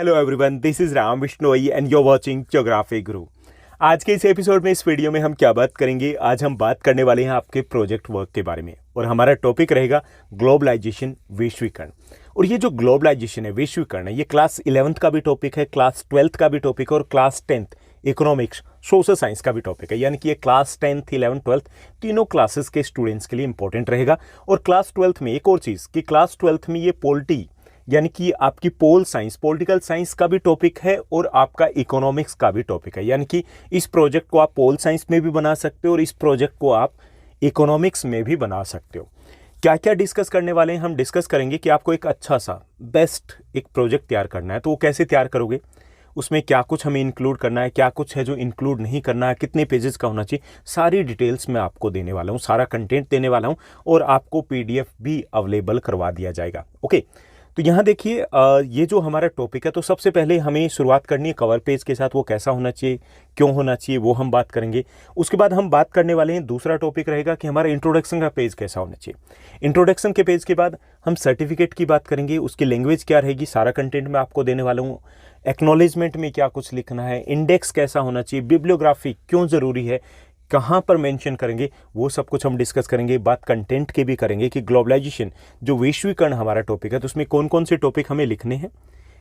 Hello everyone, this is Ram Vishnoi and you are watching geography guru. आज के इस एपिसोड में, इस वीडियो में हम क्या बात करेंगे? आज हम बात करने वाले हैं आपके प्रोजेक्ट वर्क के बारे में और हमारा टॉपिक रहेगा ग्लोबलाइजेशन, वैश्वीकरण। और ये जो ग्लोबलाइजेशन है, वैश्वीकरण है, ये क्लास 11th का भी टॉपिक है, क्लास 12th का भी टॉपिक है और class 10th economics social science का भी टॉपिक है। यानी कि ये क्लास 10th 11th 12th तीनों क्लासेस के स्टूडेंट्स के लिए इंपॉर्टेंट रहेगा। और क्लास 12th में एक और चीज़ कि क्लास 12th में ये पॉलिटी यानी कि आपकी पोल साइंस, पॉलिटिकल साइंस का भी टॉपिक है और आपका इकोनॉमिक्स का भी टॉपिक है। यानी कि इस प्रोजेक्ट को आप पोल साइंस में भी बना सकते हो और इस प्रोजेक्ट को आप इकोनॉमिक्स में भी बना सकते हो। क्या क्या डिस्कस करने वाले हैं? हम डिस्कस करेंगे कि आपको एक अच्छा सा बेस्ट एक प्रोजेक्ट तैयार करना है, तो वो कैसे तैयार करोगे, उसमें क्या कुछ हमें इंक्लूड करना है, क्या कुछ है जो इंक्लूड नहीं करना है, कितने पेजेस का होना चाहिए, सारी डिटेल्स मैं आपको देने वाला हूँ, सारा कंटेंट देने वाला हूँ और आपको पीडीएफ भी अवेलेबल करवा दिया जाएगा। ओके, तो यहाँ देखिए, ये जो हमारा टॉपिक है, तो सबसे पहले हमें शुरुआत करनी है कवर पेज के साथ। वो कैसा होना चाहिए, क्यों होना चाहिए, वो हम बात करेंगे। उसके बाद हम बात करने वाले हैं, दूसरा टॉपिक रहेगा कि हमारा इंट्रोडक्शन का पेज कैसा होना चाहिए। इंट्रोडक्शन के पेज के बाद हम सर्टिफिकेट की बात करेंगे, उसकी लैंग्वेज क्या रहेगी, सारा कंटेंट मैं आपको देने वाला हूँ। एक्नॉलेजमेंट में क्या कुछ लिखना है, इंडेक्स कैसा होना चाहिए, बिब्लियोग्राफी क्यों ज़रूरी है, कहाँ पर मेंशन करेंगे, वो सब कुछ हम डिस्कस करेंगे। बात कंटेंट की भी करेंगे कि ग्लोबलाइजेशन जो वैश्वीकरण हमारा टॉपिक है, तो उसमें कौन कौन से टॉपिक हमें लिखने हैं,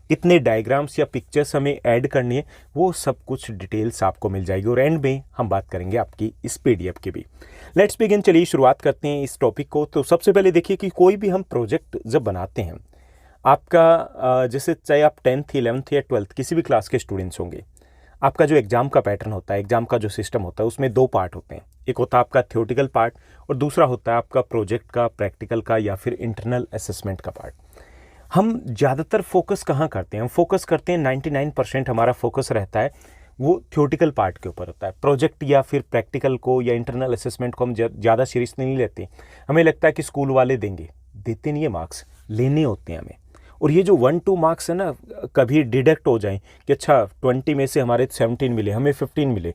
कितने डायग्राम्स या पिक्चर्स हमें ऐड करनी है, वो सब कुछ डिटेल्स आपको मिल जाएगी। और एंड में हम बात करेंगे आपकी इस पीडीएफ की भी। लेट्स बिगिन, चलिए शुरुआत करते हैं इस टॉपिक को। तो सबसे पहले देखिए कि कोई भी हम प्रोजेक्ट जब बनाते हैं, आपका जैसे चाहे आप 10th 11th या 12th किसी भी क्लास के स्टूडेंट्स होंगे, आपका जो एग्ज़ाम का पैटर्न होता है, एग्ज़ाम का जो सिस्टम होता है, उसमें दो पार्ट होते हैं। एक होता है आपका थ्योरेटिकल पार्ट और दूसरा होता है आपका प्रोजेक्ट का, प्रैक्टिकल का या फिर इंटरनल असेसमेंट का पार्ट। हम ज़्यादातर फोकस कहाँ करते हैं? हम फोकस करते हैं 99% हमारा फोकस रहता है वो थ्योरेटिकल पार्ट के ऊपर होता है। प्रोजेक्ट या फिर प्रैक्टिकल को या इंटरनल असेसमेंट को हम ज़्यादा सीरियस नहीं लेते। हमें लगता है कि स्कूल वाले देंगे, देते नहीं है, मार्क्स लेने होते हैं हमें। और ये जो 1-2 मार्क्स है ना, कभी डिडक्ट हो जाएं कि अच्छा 20 में से हमारे 17 मिले, हमें 15 मिले,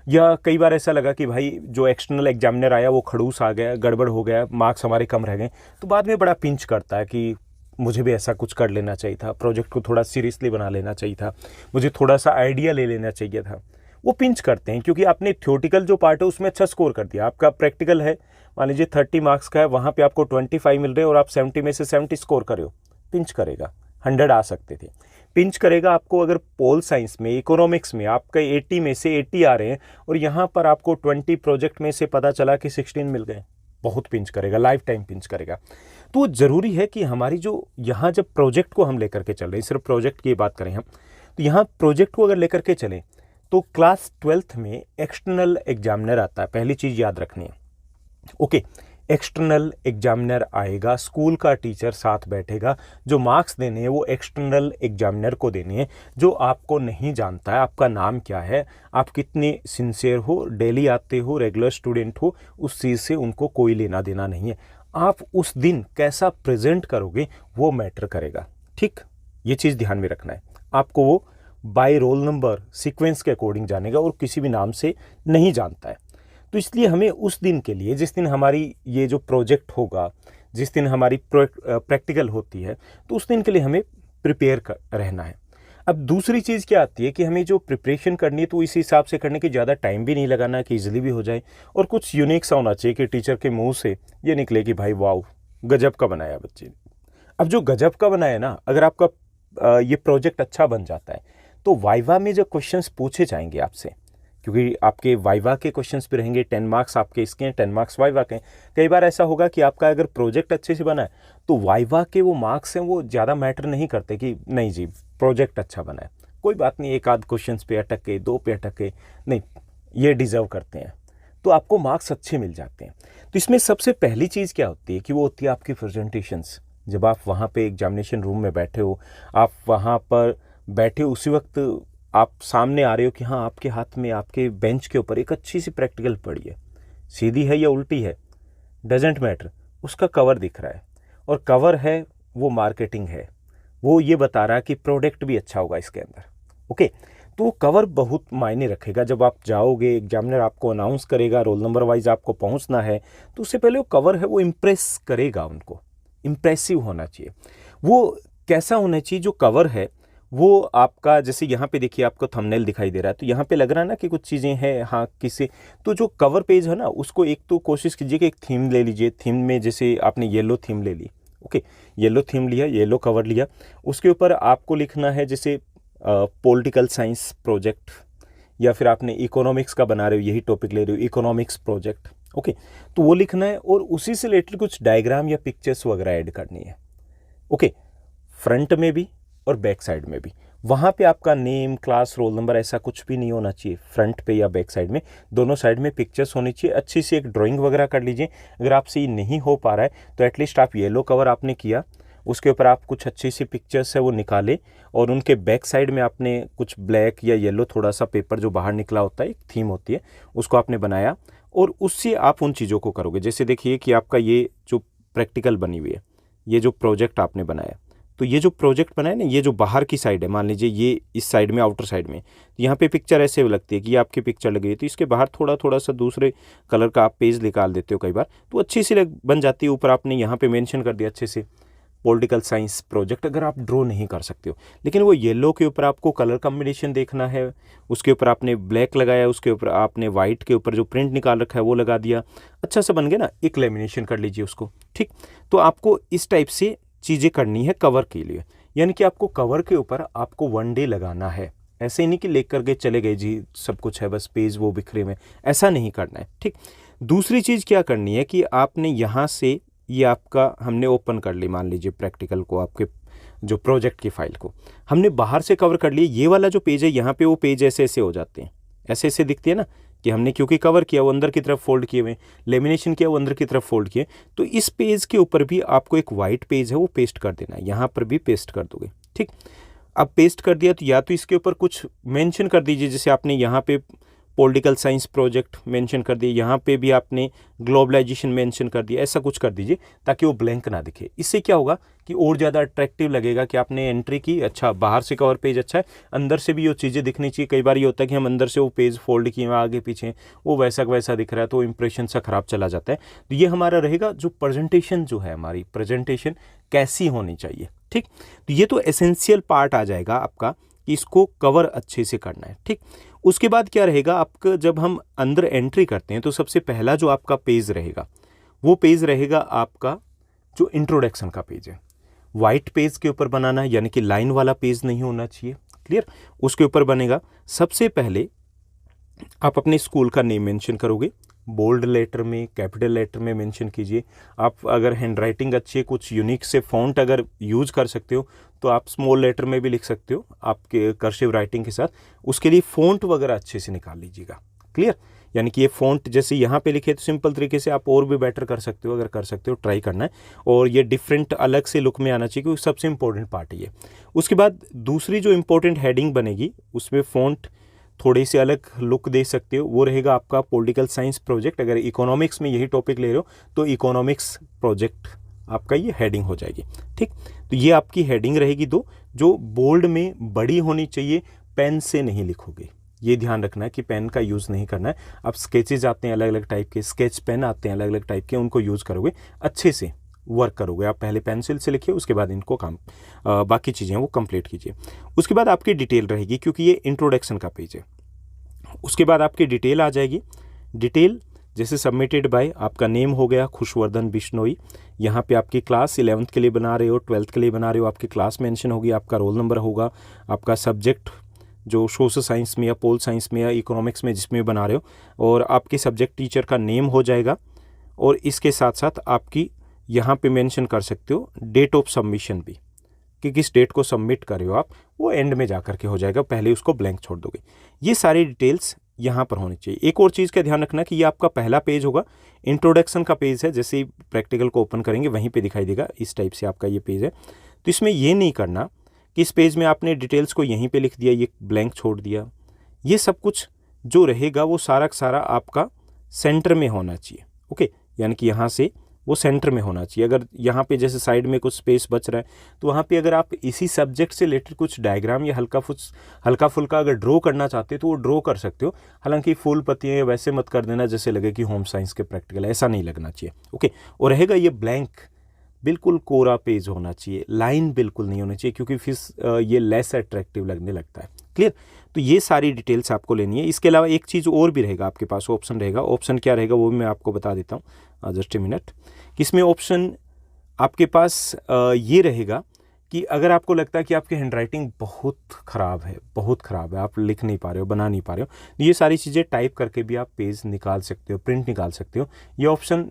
या कई बार ऐसा लगा कि भाई जो एक्सटर्नल एग्जामिनर आया वो खड़ूस आ गया, गड़बड़ हो गया, मार्क्स हमारे कम रह गए, तो बाद में बड़ा पिंच करता है कि मुझे भी ऐसा कुछ कर लेना चाहिए था, प्रोजेक्ट को थोड़ा सीरियसली बना लेना चाहिए था, मुझे थोड़ा सा आइडिया ले लेना चाहिए था। वो पिंच करते हैं क्योंकि आपने थ्योरेटिकल जो पार्ट है उसमें अच्छा स्कोर कर दिया। आपका प्रैक्टिकल है, मान लीजिए 30 मार्क्स का है, वहाँ पे आपको 25 मिल रहे हैं और आप 70 में से 70 स्कोर करे हो, पिंच करेगा। 100 आ सकते थे, पिंच करेगा आपको। अगर पोल साइंस में, इकोनॉमिक्स में आपका 80 में से 80 आ रहे हैं और यहाँ पर आपको 20 प्रोजेक्ट में से पता चला कि 16 मिल गए, बहुत पिंच करेगा, लाइफ टाइम पिंच करेगा। तो ज़रूरी है कि हमारी जो यहाँ जब प्रोजेक्ट को हम लेकर के चल रहे हैं, सिर्फ प्रोजेक्ट की बात करें हम, तो यहाँ प्रोजेक्ट को अगर लेकर के चलें तो क्लास 12th में एक्सटर्नल एग्जामिनर आता है। पहली चीज़ याद रखनी है, ओके, एक्सटर्नल एग्जामिनर आएगा, स्कूल का टीचर साथ बैठेगा, जो मार्क्स देने हैं वो एक्सटर्नल एग्जामिनर को देने हैं, जो आपको नहीं जानता है, आपका नाम क्या है, आप कितने सिंसियर हो, डेली आते हो, रेगुलर स्टूडेंट हो, उस चीज़ से उनको कोई लेना देना नहीं है। आप उस दिन कैसा प्रेजेंट करोगे वो मैटर करेगा, ठीक, ये चीज़ ध्यान में रखना है। आपको वो बाय रोल नंबर सीक्वेंस के अकॉर्डिंग जानेगा और किसी भी नाम से नहीं जानता है। तो इसलिए हमें उस दिन के लिए, जिस दिन हमारी ये जो प्रोजेक्ट होगा, जिस दिन हमारी प्रैक्टिकल होती है, तो उस दिन के लिए हमें प्रिपेयर रहना है। अब दूसरी चीज़ क्या आती है कि हमें जो प्रिपरेशन करनी है तो इस हिसाब से करने की, ज़्यादा टाइम भी नहीं लगाना कि इजीली भी हो जाए, और कुछ यूनिक सा होना चाहिए कि टीचर के मुंह से ये निकले कि भाई वाओ, गजब का बनाया बच्चे ने। अब जो गजब का बनाया ना, अगर आपका ये प्रोजेक्ट अच्छा बन जाता है तो वाइवा में जो क्वेश्चंस पूछे जाएंगे आपसे, क्योंकि आपके वाइवा के क्वेश्चंस भी रहेंगे, 10 मार्क्स आपके इसके हैं, 10 मार्क्स वाइवा के हैं। कई बार ऐसा होगा कि आपका अगर प्रोजेक्ट अच्छे से बना है तो वाइवा के वो मार्क्स हैं वो ज़्यादा मैटर नहीं करते कि नहीं जी प्रोजेक्ट अच्छा बना है, कोई बात नहीं, एक आध क्वेश्चंस पे अटके, 2 पे अटके, नहीं, ये डिज़र्व करते हैं, तो आपको मार्क्स अच्छे मिल जाते हैं। तो इसमें सबसे पहली चीज़ क्या होती है कि वो होती है आपकी प्रेजेंटेशंस। जब आप वहाँ पे एग्जामिनेशन रूम में बैठे हो, आप वहाँ पर बैठे उसी वक्त आप सामने आ रहे हो कि हाँ, आपके हाथ में, आपके बेंच के ऊपर एक अच्छी सी प्रैक्टिकल पड़ी है, सीधी है या उल्टी है डजेंट मैटर, उसका कवर दिख रहा है, और कवर है वो मार्केटिंग है, वो ये बता रहा है कि प्रोडक्ट भी अच्छा होगा इसके अंदर, ओके। तो कवर बहुत मायने रखेगा। जब आप जाओगे, एग्जामिनर आपको अनाउंस करेगा, रोल नंबर वाइज आपको पहुंचना है, तो उससे पहले वो कवर है वो इम्प्रेस करेगा, उनको इम्प्रेसिव होना चाहिए। वो कैसा होना चाहिए? जो कवर है वो आपका जैसे यहाँ पे देखिए आपको थंबनेल दिखाई दे रहा है, तो यहाँ पे लग रहा है ना कि कुछ चीज़ें हैं, हाँ किसे, तो जो कवर पेज है ना उसको एक तो कोशिश कीजिए कि एक थीम ले लीजिए। थीम में जैसे आपने येलो थीम ले ली, ओके, येलो थीम लिया, येलो कवर लिया, उसके ऊपर आपको लिखना है जैसे पॉलिटिकल साइंस प्रोजेक्ट, या फिर आपने इकोनॉमिक्स का बना रहे हो, यही टॉपिक ले रहे हो, इकोनॉमिक्स प्रोजेक्ट, ओके, तो वो लिखना है और उसी से रिलेटेड कुछ डायग्राम या पिक्चर्स वगैरह ऐड करनी है, ओके, फ्रंट में भी और बैक साइड में भी। वहाँ पे आपका नेम, क्लास, रोल नंबर ऐसा कुछ भी नहीं होना चाहिए, फ्रंट पे या बैक साइड में, दोनों साइड में पिक्चर्स होनी चाहिए। अच्छी सी एक ड्राइंग वगैरह कर लीजिए। अगर आपसे ये नहीं हो पा रहा है तो एटलीस्ट आप येलो कवर आपने किया, उसके ऊपर आप कुछ अच्छी सी पिक्चर्स है वो निकाले, और उनके बैक साइड में आपने कुछ ब्लैक या येलो थोड़ा सा पेपर जो बाहर निकला होता है, एक थीम होती है, उसको आपने बनाया और उससे आप उन चीज़ों को करोगे। जैसे देखिए कि आपका ये जो प्रैक्टिकल बनी हुई है, ये जो प्रोजेक्ट आपने बनाया, तो ये जो प्रोजेक्ट बनाया ना, ये जो बाहर की साइड है, मान लीजिए ये इस साइड में, आउटर साइड में, तो यहाँ पे पिक्चर ऐसे लगती है कि ये आपकी पिक्चर लगी है, तो इसके बाहर थोड़ा थोड़ा सा दूसरे कलर का आप पेज निकाल देते हो कई बार, तो अच्छी सी बन जाती है। ऊपर आपने यहाँ पे मेंशन कर दिया अच्छे से पॉलिटिकल साइंस प्रोजेक्ट, अगर आप ड्रॉ नहीं कर सकते हो, लेकिन वो येलो के ऊपर आपको कलर कॉम्बिनेशन देखना है, उसके ऊपर आपने ब्लैक लगाया, उसके ऊपर आपने वाइट के ऊपर जो प्रिंट निकाल रखा है वो लगा दिया, अच्छा सा बन गया ना, एक लेमिनेशन कर लीजिए उसको, ठीक। तो आपको इस टाइप से चीज़ें करनी है कवर के लिए, यानी कि आपको कवर के ऊपर आपको 1 डे लगाना है। ऐसे ही नहीं कि लेकर के चले गए जी सब कुछ है, बस पेज वो बिखरे में, ऐसा नहीं करना है, ठीक। दूसरी चीज़ क्या करनी है कि आपने यहाँ से, ये आपका हमने ओपन कर ली, मान लीजिए प्रैक्टिकल को, आपके जो प्रोजेक्ट की फाइल को हमने बाहर से कवर कर लिया। ये वाला जो पेज है यहाँ पे, वो पेज ऐसे ऐसे हो जाते हैं, ऐसे ऐसे दिखती है ना, कि हमने क्योंकि कवर किया वो अंदर की तरफ फोल्ड किए हुए, लेमिनेशन किया वो अंदर की तरफ फोल्ड किए, तो इस पेज के ऊपर भी आपको एक वाइट पेज है वो पेस्ट कर देना है, यहाँ पर भी पेस्ट कर दोगे, ठीक। अब पेस्ट कर दिया तो या तो इसके ऊपर कुछ मेंशन कर दीजिए, जैसे आपने यहाँ पे पॉलिटिकल साइंस प्रोजेक्ट मेंशन कर दिए, यहाँ पे भी आपने ग्लोबलाइजेशन मेंशन कर दिया, ऐसा कुछ कर दीजिए ताकि वो ब्लैंक ना दिखे। इससे क्या होगा कि और ज़्यादा अट्रैक्टिव लगेगा कि आपने एंट्री की, अच्छा बाहर से कवर पेज अच्छा है, अंदर से भी वो चीज़ें दिखनी चाहिए। कई बार ये होता है कि हम अंदर से वो पेज फोल्ड किए आगे पीछे, वो वैसा का वैसा दिख रहा है, तो इंप्रेशन सा खराब चला जाता है। तो ये हमारा रहेगा जो प्रेजेंटेशन जो है, हमारी प्रेजेंटेशन कैसी होनी चाहिए, ठीक। तो ये तो एसेंशियल पार्ट आ जाएगा आपका कि इसको कवर अच्छे से करना है, ठीक। उसके बाद क्या रहेगा आपका, जब हम अंदर एंट्री करते हैं तो सबसे पहला जो आपका पेज रहेगा वो पेज रहेगा आपका जो इंट्रोडक्शन का पेज है। वाइट पेज के ऊपर बनाना है, यानी कि लाइन वाला पेज नहीं होना चाहिए, क्लियर। उसके ऊपर बनेगा, सबसे पहले आप अपने स्कूल का नेम मेंशन करोगे, बोल्ड लेटर में, कैपिटल लेटर में मेंशन कीजिए। आप अगर हैंडराइटिंग अच्छी है, कुछ यूनिक से फ़ॉन्ट अगर यूज़ कर सकते हो तो आप स्मॉल लेटर में भी लिख सकते हो आपके कर्सिव राइटिंग के साथ। उसके लिए फ़ॉन्ट वगैरह अच्छे से निकाल लीजिएगा, क्लियर। यानी कि ये फ़ॉन्ट जैसे यहाँ पे लिखे तो सिंपल तरीके से आप और भी बेटर कर सकते हो, अगर कर सकते हो ट्राई करना है। और ये डिफरेंट अलग से लुक में आना चाहिए, क्योंकि सबसे इंपॉर्टेंट पार्ट है ये। उसके बाद दूसरी जो इंपॉर्टेंट हेडिंग बनेगी उसमें फ़ॉन्ट थोड़ी सी अलग लुक दे सकते हो, वो रहेगा आपका पॉलिटिकल साइंस प्रोजेक्ट। अगर इकोनॉमिक्स में यही टॉपिक ले रहे हो तो इकोनॉमिक्स प्रोजेक्ट आपका ये हेडिंग हो जाएगी, ठीक। तो ये आपकी हेडिंग रहेगी दो, जो बोल्ड में बड़ी होनी चाहिए, पेन से नहीं लिखोगे, ये ध्यान रखना है कि पेन का यूज़ नहीं करना है। अब स्केचेज आते हैं अलग अलग टाइप के, स्केच पेन आते हैं अलग अलग टाइप के, उनको यूज़ करोगे, अच्छे से वर्क करोगे। आप पहले पेंसिल से लिखिए, उसके बाद इनको बाकी चीज़ें वो कंप्लीट कीजिए। उसके बाद आपकी डिटेल रहेगी, क्योंकि ये इंट्रोडक्शन का पेज है। उसके बाद आपकी डिटेल आ जाएगी। डिटेल जैसे सबमिटेड बाय, आपका नेम हो गया खुशवर्धन बिश्नोई, यहाँ पे आपकी क्लास 11th के लिए बना रहे हो, 12th के लिए बना रहे हो, आपकी क्लास मेंशन होगी, आपका रोल नंबर होगा, आपका सब्जेक्ट जो सोशल साइंस में या पोल साइंस में या इकोनॉमिक्स में जिसमें बना रहे हो, और आपके सब्जेक्ट टीचर का नेम हो जाएगा। और इसके साथ साथ आपकी यहाँ पे मेंशन कर सकते हो डेट ऑफ सबमिशन भी, कि किस डेट को सबमिट कर रहे हो आप, वो एंड में जा करके हो जाएगा, पहले उसको ब्लैंक छोड़ दोगे। ये सारी डिटेल्स यहाँ पर होनी चाहिए। एक और चीज़ का ध्यान रखना कि ये आपका पहला पेज होगा, इंट्रोडक्शन का पेज है, जैसे ही प्रैक्टिकल को ओपन करेंगे वहीं पे दिखाई देगा, इस टाइप से आपका ये पेज है। तो इसमें ये नहीं करना कि इस पेज में आपने डिटेल्स को यहीं पे लिख दिया, ये ब्लैंक छोड़ दिया। ये सब कुछ जो रहेगा वो सारा का सारा आपका सेंटर में होना चाहिए, ओके। यानी कि यहाँ से वो सेंटर में होना चाहिए। अगर यहाँ पे जैसे साइड में कुछ स्पेस बच रहा है तो वहाँ पे अगर आप इसी सब्जेक्ट से रिलेटेड कुछ डायग्राम या हल्का फुल्का अगर ड्रॉ करना चाहते हो तो वो ड्रॉ कर सकते हो। हालांकि फूल पत्तियाँ वैसे मत कर देना जैसे लगे कि होम साइंस के प्रैक्टिकल, ऐसा नहीं लगना चाहिए, ओके। और रहेगा ये ब्लैंक, बिल्कुल कोरा पेज होना चाहिए, लाइन बिल्कुल नहीं होनी चाहिए, क्योंकि फिर ये लेस अट्रैक्टिव लगने लगता है। क्लियर? तो ये सारी डिटेल्स आपको लेनी है। इसके अलावा एक चीज़ और भी रहेगा आपके पास, ऑप्शन रहेगा। ऑप्शन क्या रहेगा वो भी मैं आपको बता देता हूँ, जस्ट ए मिनट। इसमें ऑप्शन आपके पास ये रहेगा कि अगर आपको लगता है कि आपकी हैंडराइटिंग बहुत ख़राब है, बहुत ख़राब है, आप लिख नहीं पा रहे हो, बना नहीं पा रहे हो, तो ये सारी चीज़ें टाइप करके भी आप पेज निकाल सकते हो, प्रिंट निकाल सकते हो। ये ऑप्शन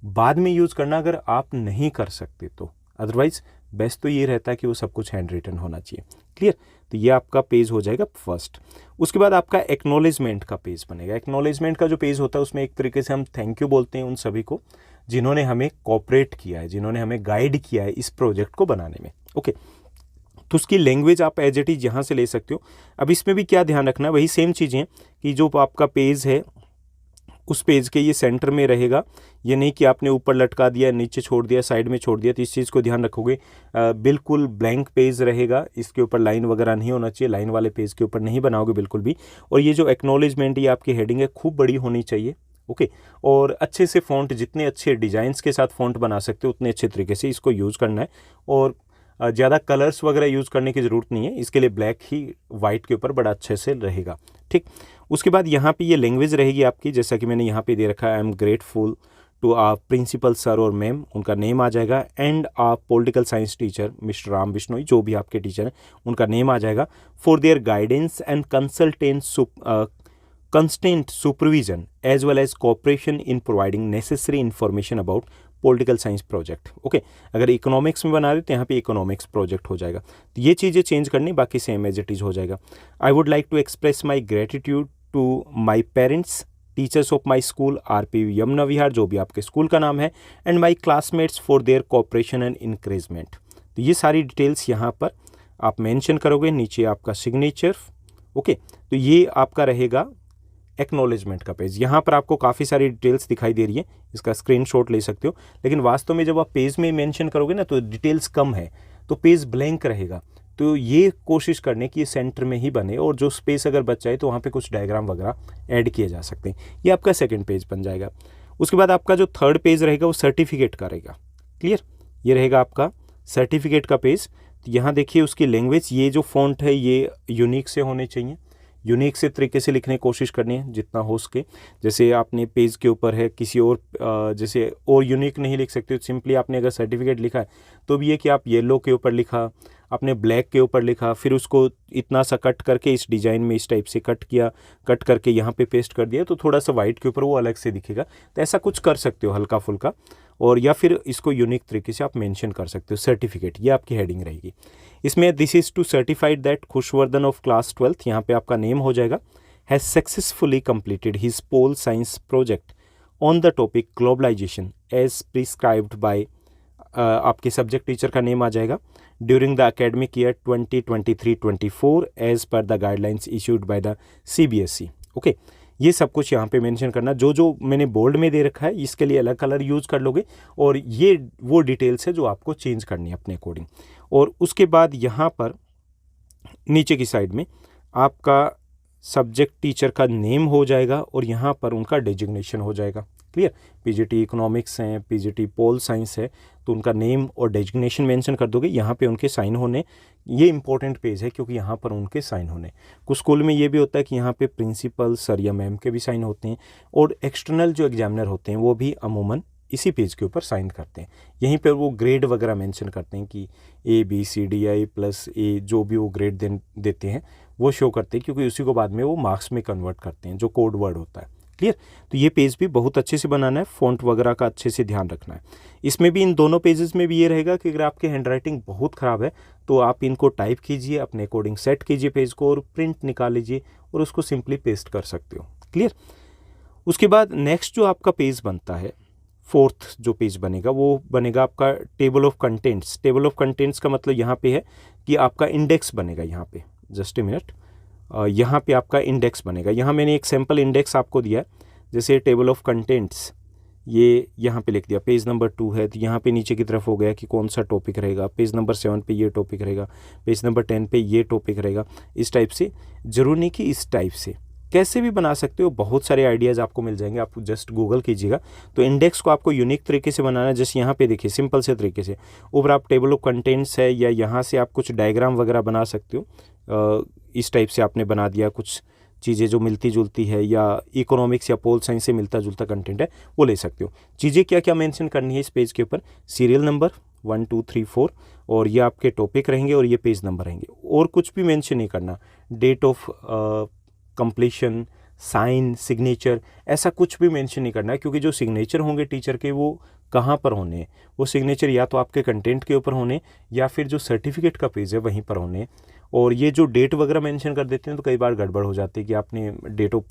बाद में यूज़ करना अगर आप नहीं कर सकते तो, अदरवाइज़ बेस्ट तो ये रहता है कि वो सब कुछ हैंड रिटन होना चाहिए। क्लियर? तो ये आपका पेज हो जाएगा फर्स्ट। उसके बाद आपका एक्नॉलेजमेंट का पेज बनेगा। एक्नॉलेजमेंट का जो पेज होता है उसमें एक तरीके से हम थैंक यू बोलते हैं उन सभी को जिन्होंने हमें कोऑपरेट किया है, जिन्होंने हमें गाइड किया है इस प्रोजेक्ट को बनाने में। ओके, तो उसकी लैंग्वेज आप एज इट इज़ यहाँ से ले सकते हो। अब इसमें भी क्या ध्यान रखना है, वही सेम चीज़ें कि जो आपका पेज है उस पेज के ये सेंटर में रहेगा। ये नहीं कि आपने ऊपर लटका दिया, नीचे छोड़ दिया, साइड में छोड़ दिया, तो इस चीज़ को ध्यान रखोगे। बिल्कुल ब्लैंक पेज रहेगा, इसके ऊपर लाइन वगैरह नहीं होना चाहिए, लाइन वाले पेज के ऊपर नहीं बनाओगे बिल्कुल भी। और ये जो एक्नॉलेजमेंट, ये आपकी हेडिंग है, खूब बड़ी होनी चाहिए। ओके, और अच्छे से फ़ॉन्ट, जितने अच्छे डिज़ाइंस के साथ फ़ॉन्ट बना सकते हो उतने अच्छे तरीके से इसको यूज़ करना है। और ज़्यादा कलर्स वगैरह यूज़ करने की ज़रूरत नहीं है, इसके लिए ब्लैक ही वाइट के ऊपर बड़ा अच्छे से रहेगा। ठीक, उसके बाद यहाँ पे ये लैंग्वेज रहेगी आपकी, जैसा कि मैंने यहाँ पे दे रखा है, I am grateful to our principal sir और मैम, उनका नेम आ जाएगा। And a political science teacher mister Ram Bishnoi, जो भी आपके टीचर हैं उनका नेम आ जाएगा। For their guidance and constant supervision as well as cooperation in providing necessary information about political science project. Okay, अगर इकोनॉमिक्स में बना रहे तो यहाँ पे इकोनॉमिक्स प्रोजेक्ट हो जाएगा। तो ये चीज़ें चेंज करनी, बाकी सेम एज इट इज़ हो जाएगा। I would like to express my gratitude to my parents, teachers of my school RP Yamuna Vihar, जो भी आपके स्कूल का नाम है, and my classmates for their cooperation and encouragement. तो ये सारी डिटेल्स यहाँ पर आप मेंशन करोगे, नीचे आपका सिग्नेचर। ओके, तो ये आपका रहेगा एक्नॉलेजमेंट का पेज। यहाँ पर आपको काफ़ी सारी डिटेल्स दिखाई दे रही है, इसका स्क्रीनशॉट ले सकते हो। लेकिन वास्तव में जब आप पेज में मेंशन करोगे ना तो डिटेल्स कम है, तो पेज ब्लैंक रहेगा। तो ये कोशिश करने की ये सेंटर में ही बने, और जो स्पेस अगर बच जाए तो वहाँ पे कुछ डायग्राम वगैरह ऐड किए जा सकते हैं। ये आपका सेकंड पेज बन जाएगा। उसके बाद आपका जो थर्ड पेज रहेगा वो सर्टिफिकेट का रहेगा। क्लियर? ये रहेगा आपका सर्टिफिकेट का पेज। तो यहाँ देखिए उसकी लैंग्वेज, ये जो फॉन्ट है ये यूनिक से होने चाहिए, यूनिक से तरीके से लिखने की कोशिश करनी है जितना हो सके। जैसे आपने पेज के ऊपर है किसी और जैसे और यूनिक नहीं लिख सकते, सिंपली आपने अगर सर्टिफिकेट लिखा है तो भी ये कि आप येलो के ऊपर लिखा, आपने ब्लैक के ऊपर लिखा, फिर उसको इतना सा कट करके इस डिज़ाइन में इस टाइप से कट किया, कट करके यहाँ पे पेस्ट कर दिया, तो थोड़ा सा वाइट के ऊपर वो अलग से दिखेगा। तो ऐसा कुछ कर सकते हो हल्का फुल्का, और या फिर इसको यूनिक तरीके से आप मेंशन कर सकते हो। सर्टिफिकेट, ये आपकी हेडिंग रहेगी। इसमें this is to certified that Khushvardhan of class 12th, यहाँ पे आपका नेम हो जाएगा, has successfully completed his pol science project on the topic globalization as prescribed by, आपके सब्जेक्ट टीचर का नेम आ जाएगा, during the academic year 2023-24 as per the guidelines issued by the CBSE। Okay, ये सब कुछ यहाँ पे मेंशन करना। जो जो मैंने बोल्ड में दे रखा है इसके लिए अलग कलर यूज़ कर लोगे, और ये वो डिटेल्स है जो आपको चेंज करनी है अपने अकॉर्डिंग। और उसके बाद यहाँ पर नीचे की साइड में आपका सब्जेक्ट टीचर का नेम हो जाएगा, और यहाँ पर उनका डेजिग्नेशन हो जाएगा। क्लियर? PGT इकोनॉमिक्स हैं, PGT पोल साइंस है, तो उनका नेम और डेजिग्नेशन मेंशन कर दोगे। यहाँ पे उनके साइन होने, ये इंपॉर्टेंट पेज है क्योंकि यहाँ पर उनके साइन होने। कुछ स्कूल में ये भी होता है कि यहाँ पे प्रिंसिपल सर या मैम के भी साइन होते हैं, और एक्सटर्नल जो एग्जामिनर होते हैं वो भी अमूमन इसी पेज के ऊपर साइन करते हैं। यहीं पर वो ग्रेड वगैरह मेंशन करते हैं कि ABCDI+A, जो भी वो ग्रेड देते हैं वो शो करते हैं, क्योंकि उसी को बाद में वो मार्क्स में कन्वर्ट करते हैं, जो कोड वर्ड होता है। क्लियर? तो ये पेज भी बहुत अच्छे से बनाना है, फ़ॉन्ट वगैरह का अच्छे से ध्यान रखना है। इसमें भी, इन दोनों पेजेस में भी ये रहेगा कि अगर आपकी हैंडराइटिंग बहुत ख़राब है तो आप इनको टाइप कीजिए, अपने अकॉर्डिंग सेट कीजिए पेज को, और प्रिंट निकाल लीजिए और उसको सिंपली पेस्ट कर सकते हो। क्लियर? उसके बाद नेक्स्ट जो आपका पेज बनता है, फोर्थ जो पेज बनेगा वो बनेगा आपका table of contents. Table of contents का मतलब यहाँ पे है कि आपका इंडेक्स बनेगा। यहाँ पे जस्ट ए मिनट, यहाँ पे आपका इंडेक्स बनेगा। यहाँ मैंने एक सैम्पल इंडेक्स आपको दिया है, जैसे टेबल ऑफ कंटेंट्स, ये यहाँ पे लिख दिया, पेज नंबर 2 है, तो यहाँ पे नीचे की तरफ हो गया कि कौन सा टॉपिक रहेगा। पेज नंबर 7 पे ये टॉपिक रहेगा, पेज नंबर 10 पे ये टॉपिक रहेगा। इस टाइप से, ज़रूर नहीं कि इस टाइप से, कैसे भी बना सकते हो, बहुत सारे आइडियाज़ आपको मिल जाएंगे, आप जस्ट गूगल कीजिएगा। तो इंडेक्स को आपको यूनिक तरीके से बनाना है, जैसे यहाँ पे देखिए सिंपल से तरीके से ऊपर आप टेबल ऑफ कंटेंट्स है, या यहाँ से आप कुछ डायग्राम वगैरह बना सकते हो। इस टाइप से आपने बना दिया कुछ चीज़ें जो मिलती जुलती है, या इकोनॉमिक्स या पोल साइंस से मिलता जुलता कंटेंट है, वो ले सकते हो। चीज़ें क्या क्या मेंशन करनी है इस पेज के ऊपर, सीरियल नंबर 1 2 3 4, और ये आपके टॉपिक रहेंगे और ये पेज नंबर रहेंगे, और कुछ भी मेंशन नहीं करना। Date of completion, sign, signature, ऐसा कुछ भी मेंशन नहीं करना है, क्योंकि जो सिग्नेचर होंगे टीचर के वो कहाँ पर होने हैं, वो सिग्नेचर या तो आपके कंटेंट के ऊपर होने, या फिर जो सर्टिफिकेट का पेज है वहीं पर होने। और ये जो डेट वगैरह मेंशन कर देते हैं तो कई बार गड़बड़ हो जाती है कि आपने डेट ऑफ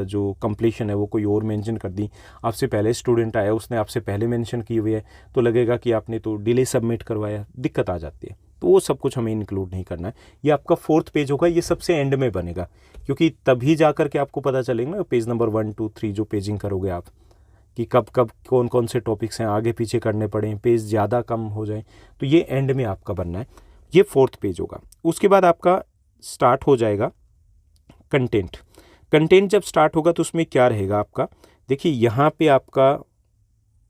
जो कंप्लीशन है वो कोई और मेंशन कर दी, आपसे पहले स्टूडेंट आया उसने आपसे पहले मेंशन की हुई है, तो लगेगा कि आपने तो डिले सबमिट करवाया, दिक्कत आ जाती है। तो वो सब कुछ हमें इंक्लूड नहीं करना है। ये आपका 4th पेज होगा, ये सबसे एंड में बनेगा, क्योंकि तभी जा कर के आपको पता चलेगा ना पेज नंबर 1 2 3 जो पेजिंग करोगे आप, कि कब कब कौन कौन से टॉपिक्स हैं आगे पीछे करने पड़े, पेज ज़्यादा कम हो जाए, तो ये एंड में आपका बनना है। ये 4th पेज होगा। उसके बाद आपका स्टार्ट हो जाएगा कंटेंट। कंटेंट जब स्टार्ट होगा तो उसमें क्या रहेगा आपका, देखिए यहाँ पे आपका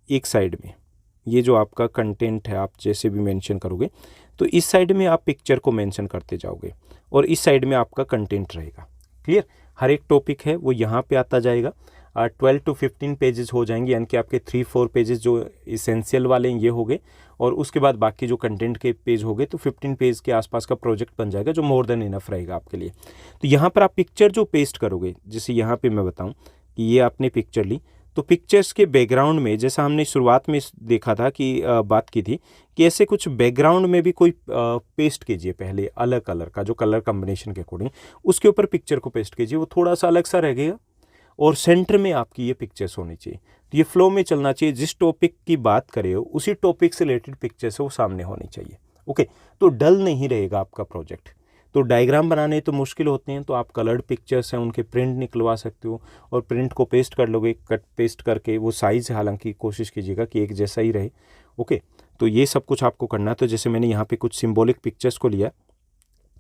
एक साइड में ये जो आपका कंटेंट है, आप जैसे भी मेंशन करोगे तो इस साइड में आप पिक्चर को मेंशन करते जाओगे, और इस साइड में आपका कंटेंट रहेगा। क्लियर, हर एक टॉपिक है वो यहाँ पे आता जाएगा। 12 to 15 पेजेस हो जाएंगे, यानी कि आपके 3-4 पेजेस जो इसेंशियल वाले हैं ये हो गए, और उसके बाद बाकी जो कंटेंट के पेज हो गए, तो 15 पेज के आसपास का प्रोजेक्ट बन जाएगा, जो मोर देन इनफ रहेगा आपके लिए। तो यहाँ पर आप पिक्चर जो पेस्ट करोगे, जैसे यहाँ पे मैं बताऊँ कि ये आपने पिक्चर ली, तो पिक्चर्स के बैकग्राउंड में, जैसा हमने शुरुआत में देखा था कि बात की थी कि ऐसे कुछ बैकग्राउंड में भी कोई पेस्ट कीजिए पहले, अलग कलर का, जो कलर कम्बिनेशन के अकॉर्डिंग उसके ऊपर पिक्चर को पेस्ट कीजिए, वो थोड़ा सा अलग सा रहेगा, और सेंटर में आपकी ये पिक्चर्स होनी चाहिए। तो ये फ्लो में चलना चाहिए, जिस टॉपिक की बात करे हो उसी टॉपिक से रिलेटेड पिक्चर्स वो सामने होनी चाहिए। ओके, तो डल नहीं रहेगा आपका प्रोजेक्ट। तो डायग्राम बनाने तो मुश्किल होते हैं, तो आप कलर्ड पिक्चर्स हैं उनके प्रिंट निकलवा सकते हो, और प्रिंट को पेस्ट कर लोगे, कट पेस्ट करके वो साइज़ हालांकि कोशिश कीजिएगा कि एक जैसा ही रहे। ओके, तो ये सब कुछ आपको करना है। तो जैसे मैंने यहाँ पे कुछ सिंबॉलिक पिक्चर्स को लिया,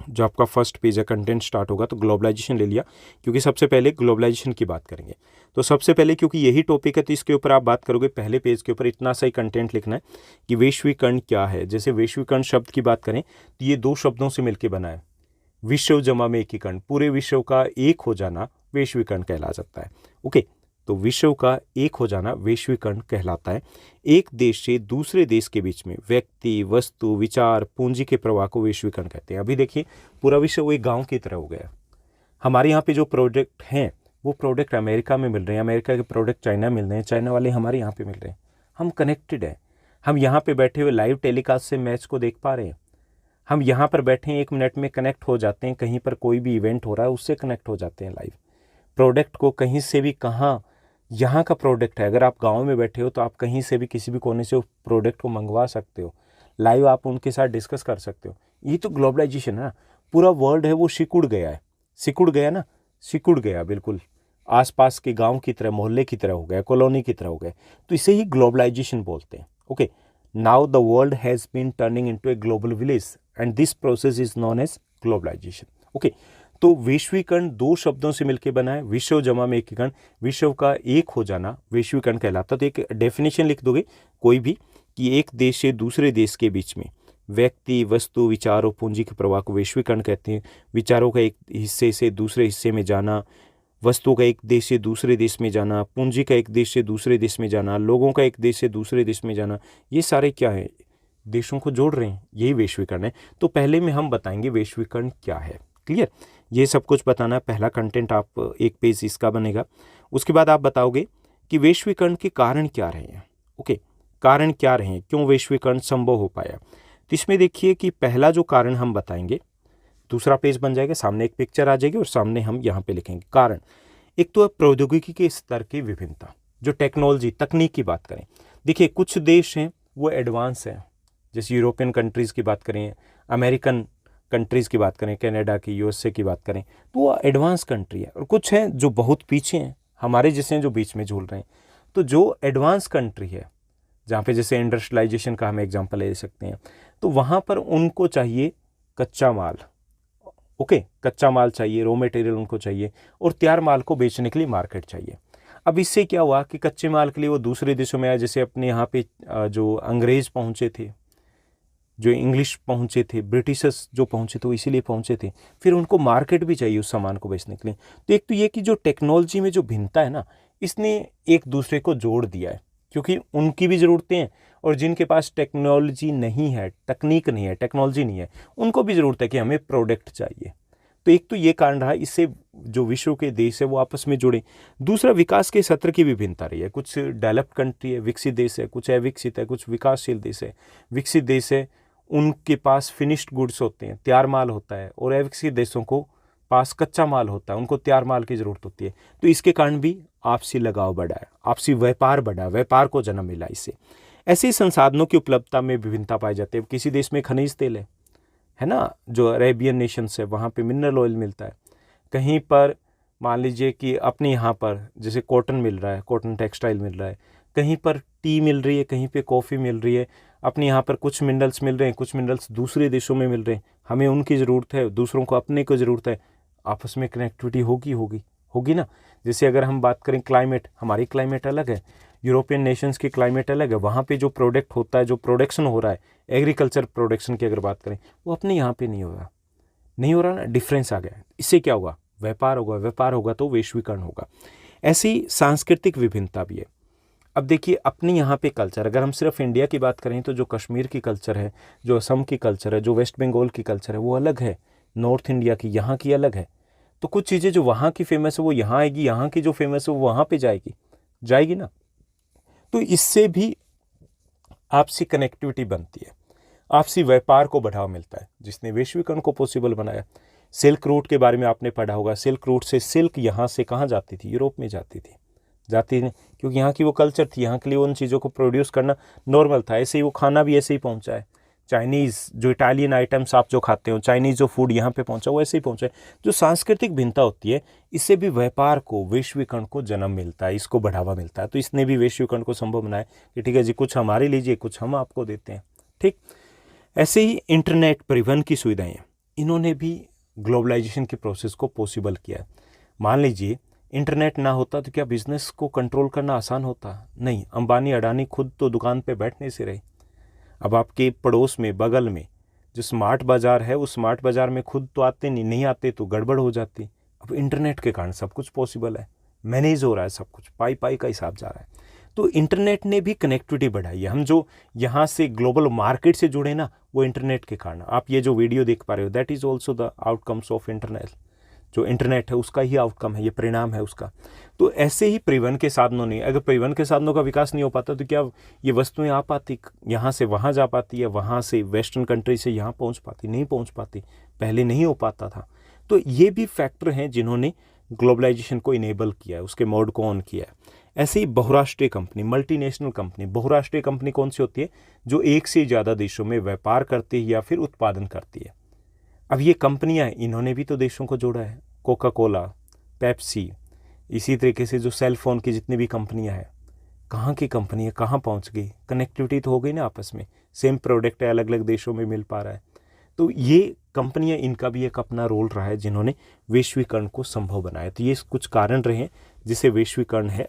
जो आपका फर्स्ट पेज है, कंटेंट स्टार्ट होगा तो ग्लोबलाइजेशन ले लिया, क्योंकि सबसे पहले ग्लोबलाइजेशन की बात करेंगे। तो सबसे पहले क्योंकि यही टॉपिक है तो इसके ऊपर आप बात करोगे, पहले पेज के ऊपर इतना सा ही कंटेंट लिखना है कि वैश्वीकरण क्या है। जैसे वैश्वीकरण शब्द की बात करें तो ये 2 शब्दों से मिलकर बना है, विश्व जमा में एकीकरण, पूरे विश्व का एक हो जाना वैश्वीकरण कहला जाता है। ओके, तो विश्व का एक हो जाना वैश्वीकरण कहलाता है। एक देश से दूसरे देश के बीच में व्यक्ति, वस्तु, विचार, पूंजी के प्रवाह को वैश्वीकरण कहते हैं। अभी देखिए पूरा विश्व वो एक गांव की तरह हो गया। हमारे यहाँ पे जो प्रोडक्ट हैं वो प्रोडक्ट अमेरिका में मिल रहे हैं, अमेरिका के प्रोडक्ट चाइना मिल रहे हैं, चाइना वाले हमारे यहाँ पे मिल रहे हैं। हम कनेक्टेड हैं। हम यहाँ पे बैठे हुए लाइव टेलीकास्ट से मैच को देख पा रहे हैं। हम यहाँ पर बैठे हैं, 1 मिनट में कनेक्ट हो जाते हैं, कहीं पर कोई भी इवेंट हो रहा है उससे कनेक्ट हो जाते हैं लाइव। प्रोडक्ट को कहीं से भी, कहाँ यहाँ का प्रोडक्ट है, अगर आप गांव में बैठे हो तो आप कहीं से भी किसी भी कोने से उस प्रोडक्ट को मंगवा सकते हो, लाइव आप उनके साथ डिस्कस कर सकते हो। ये तो ग्लोबलाइजेशन है ना। पूरा वर्ल्ड है वो सिकुड़ गया है, सिकुड़ गया ना, सिकुड़ गया बिल्कुल, आसपास के गांव की तरह, मोहल्ले की तरह हो गया, कॉलोनी की तरह हो गया। तो इसे ही ग्लोबलाइजेशन बोलते हैं। Okay, now the world has been turning into a global village and this process is known as globalization. Okay, तो वैश्वीकरण 2 शब्दों से मिलकर बना है, विश्व जमा में एकीकरण, विश्व का एक हो जाना वैश्वीकरण कहलाता। तो एक डेफिनेशन लिख दोगे कोई भी कि एक देश से दूसरे देश के बीच में व्यक्ति, वस्तु, विचार और पूंजी के प्रवाह को वैश्वीकरण कहते हैं। विचारों का एक हिस्से से दूसरे हिस्से में जाना, वस्तुओं का एक देश से दूसरे देश में जाना, पूंजी का एक देश से दूसरे देश में जाना, लोगों का एक देश से दूसरे देश में जाना, ये सारे क्या है, देशों को जोड़ रहे हैं, यही वैश्वीकरण है। तो पहले में हम बताएंगे वैश्वीकरण क्या है। क्लियर, ये सब कुछ बताना। पहला कंटेंट आप एक पेज इसका बनेगा। उसके बाद आप बताओगे कि वैश्वीकरण के कारण क्या रहे हैं। ओके, कारण क्या रहे हैं, क्यों वैश्वीकरण संभव हो पाया। तो इसमें देखिए कि पहला जो कारण हम बताएंगे, दूसरा पेज बन जाएगा, सामने एक पिक्चर आ जाएगी और सामने हम यहाँ पे लिखेंगे कारण। एक तो प्रौद्योगिकी के स्तर की विभिन्नता, जो टेक्नोलॉजी, तकनीक की बात करें, देखिए कुछ देश हैं वो एडवांस हैं, जैसे यूरोपियन कंट्रीज़ की बात करें, अमेरिकन कंट्रीज़ की बात करें, कनाडा की, यूएसए की बात करें, तो वो एडवांस कंट्री है। और कुछ हैं जो बहुत पीछे हैं, हमारे जैसे हैं जो बीच में झूल रहे हैं। तो जो एडवांस कंट्री है, जहाँ पे जैसे इंडस्ट्रियलाइजेशन का हम एग्जांपल ले सकते हैं, तो वहाँ पर उनको चाहिए कच्चा माल, ओके, कच्चा माल चाहिए, रॉ मटेरियल उनको चाहिए, और तैयार माल को बेचने के लिए मार्केट चाहिए। अब इससे क्या हुआ कि कच्चे माल के लिए वो दूसरे देशों में आए, जैसे अपने यहाँ पे जो अंग्रेज़ पहुँचे थे, जो इंग्लिश पहुँचे थे, ब्रिटिशर्स जो पहुँचे थे वो इसीलिए पहुँचे थे, फिर उनको मार्केट भी चाहिए उस सामान को बेचने के लिए। तो एक तो ये कि जो टेक्नोलॉजी में जो भिन्नता है ना, इसने एक दूसरे को जोड़ दिया है, क्योंकि उनकी भी ज़रूरतें हैं, और जिनके पास टेक्नोलॉजी नहीं है, तकनीक नहीं है, टेक्नोलॉजी नहीं है, उनको भी ज़रूरत है कि हमें प्रोडक्ट चाहिए। तो एक तो ये कारण रहा, इससे जो विश्व के देश है वो आपस में जुड़े। दूसरा, विकास के सत्र की भी भिन्नता रही है। कुछ डेवलप्ड कंट्री है, विकसित देश है, कुछ अविकसित है, कुछ विकासशील देश है। विकसित देश है, उनके पास फिनिश्ड गुड्स होते हैं, तैयार माल होता है, और अविकसित देशों को पास कच्चा माल होता है, उनको तैयार माल की ज़रूरत होती है। तो इसके कारण भी आपसी लगाव बढ़ा है, आपसी व्यापार बढ़ा, व्यापार को जन्म मिला इससे। ऐसे ही संसाधनों की उपलब्धता में विभिन्नता पाई जाती है। किसी देश में खनिज तेल है ना, जो अरेबियन नेशंस है वहाँ पे मिनरल ऑयल मिलता है। कहीं पर मान लीजिए कि अपने यहाँ पर जैसे कॉटन मिल रहा है, कॉटन टेक्सटाइल मिल रहा है, कहीं पर टी मिल रही है, कहीं पे कॉफ़ी मिल रही है। अपने यहाँ पर कुछ मिनरल्स मिल रहे हैं, कुछ मिनरल्स दूसरे देशों में मिल रहे हैं, हमें उनकी ज़रूरत है, दूसरों को अपने को ज़रूरत है। आपस में कनेक्टिविटी होगी ना। जैसे अगर हम बात करें क्लाइमेट, हमारी क्लाइमेट अलग है, यूरोपियन नेशंस की क्लाइमेट अलग है, वहाँ पे जो प्रोडक्ट होता है, जो प्रोडक्शन हो रहा है, एग्रीकल्चर प्रोडक्शन की अगर बात करें, वो अपने यहाँ पे नहीं हो रहा ना, डिफरेंस आ गया। इससे क्या होगा, व्यापार होगा, व्यापार होगा तो वैश्वीकरण होगा। ऐसी सांस्कृतिक विभिन्नता भी है। अब देखिए अपने यहाँ पे कल्चर, अगर हम सिर्फ इंडिया की बात करें तो जो कश्मीर की कल्चर है, जो असम की कल्चर है, जो वेस्ट बंगाल की कल्चर है, वो अलग है नॉर्थ इंडिया की, यहाँ की अलग है। तो कुछ चीज़ें जो वहाँ की फेमस है वो यहाँ आएगी, यहाँ की जो फेमस है वो वहाँ पे जाएगी ना। तो इससे भी आपसी कनेक्टिविटी बनती है, आपसी व्यापार को बढ़ावा मिलता है, जिसने वैश्वीकरण को पॉसिबल बनाया। सिल्क रूट के बारे में आपने पढ़ा होगा। सिल्क रूट से सिल्क यहाँ से कहाँ जाती थी, यूरोप में जाती नहीं, क्योंकि यहाँ की वो कल्चर थी, यहाँ के लिए उन चीज़ों को प्रोड्यूस करना नॉर्मल था। ऐसे ही वो खाना भी ऐसे ही पहुँचा है। चाइनीज़ जो इटालियन आइटम्स आप जो खाते हो, चाइनीज़ जो फूड यहाँ पे पहुँचा वो ऐसे ही पहुँचा है। जो सांस्कृतिक भिन्नता होती है, इससे भी व्यापार को, वैश्वीकरण को जन्म मिलता है, इसको बढ़ावा मिलता है। तो इसने भी वैश्वीकरण को संभव बनाया कि ठीक है जी, कुछ हमारे लीजिए, कुछ हम आपको देते हैं। ठीक, ऐसे ही इंटरनेट, परिवहन की सुविधाएं, इन्होंने भी ग्लोबलाइजेशन के प्रोसेस को पॉसिबल किया है। मान लीजिए इंटरनेट ना होता तो क्या बिजनेस को कंट्रोल करना आसान होता? नहीं। अंबानी अडानी खुद तो दुकान पे बैठने से रहे। अब आपके पड़ोस में, बगल में जो स्मार्ट बाज़ार है, उस स्मार्ट बाज़ार में खुद तो आते नहीं आते तो गड़बड़ हो जाती। अब इंटरनेट के कारण सब कुछ पॉसिबल है, मैनेज हो रहा है सब कुछ, पाई का हिसाब जा रहा है। तो इंटरनेट ने भी कनेक्टिविटी बढ़ाई है। हम जो यहाँ से ग्लोबल मार्केट से जुड़े ना, वो इंटरनेट के कारण। आप ये जो वीडियो देख पा रहे हो, that is also the outcomes of internet. जो इंटरनेट है उसका ही आउटकम है, ये परिणाम है उसका। तो ऐसे ही परिवहन के साधनों ने, अगर परिवहन के साधनों का विकास नहीं हो पाता तो क्या ये वस्तुएं आ पाती, यहाँ से वहाँ जा पाती, या वहाँ से वेस्टर्न कंट्री से यहाँ पहुँच पाती? नहीं पहुँच पाती, पहले नहीं हो पाता था। तो ये भी फैक्टर हैं जिन्होंने ग्लोबलाइजेशन को इनेबल किया है, उसके मोड को ऑन किया है। ऐसे ही बहुराष्ट्रीय कंपनी, मल्टीनेशनल कंपनी, बहुराष्ट्रीय कंपनी कौन सी होती है? जो एक से ज़्यादा देशों में व्यापार करती है या फिर उत्पादन करती है। अब ये कंपनियां, इन्होंने भी तो देशों को जोड़ा है। कोका कोला, पेप्सी, इसी तरीके से जो सेल फोन की जितनी भी कंपनियां हैं, कहाँ की कंपनी है, कहाँ पहुंच गई? कनेक्टिविटी तो हो गई ना आपस में, सेम प्रोडक्ट है, अलग अलग देशों में मिल पा रहा है। तो ये कंपनियां, इनका भी एक अपना रोल रहा है जिन्होंने वैश्वीकरण को संभव बनाया। तो ये कुछ कारण रहे हैं जिससे वैश्वीकरण है